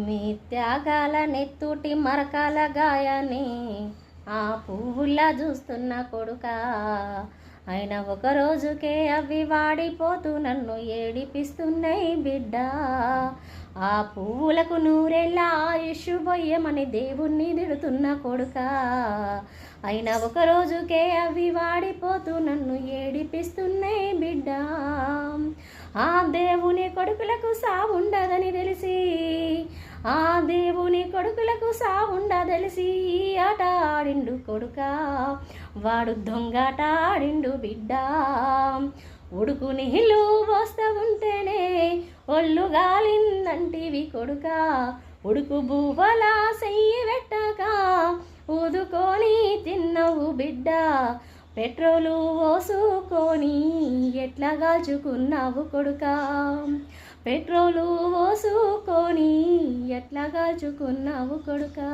నీ త్యాగాల నెత్తుటి మరకాల గాయాన్ని ఆ పువ్వుల్లా చూస్తున్న కొడుకా, అయినా ఒక రోజుకే అవి వాడిపోతూ నన్ను ఏడిపిస్తున్నాయి బిడ్డ. ఆ పువ్వులకు నూరేళ్ళ ఆయుష్ బొయ్యమని దేవుణ్ణి తిడుతున్న కొడుకా, అయినా ఒక రోజుకే అవి వాడిపోతూ నన్ను ఏడిపిస్తున్నాయి బిడ్డ. ఆ దేవుని కొడుకులకు సావుండదని తెలిసి, ఆ దేవుని కొడుకులకు సావుండా తెలిసి ఆట ఆడిండు కొడుకా, వాడు దొంగాట ఆడిండు బిడ్డ. ఉడుకు నీళ్ళు పోస్తా ఉంటేనే ఒళ్ళు గాలిందంటివి కొడుకా, ఉడుకు బువ్వలా సెయ్యి పెట్టక ఊదుకొని తిన్నవు బిడ్డ. పెట్రోలు పోసుకొని ఎట్లా కాల్చుకున్నావు కొడుకా, పెట్రోలు పోసుకొని ఎట్లా కాల్చుకున్నావు కొడుకా.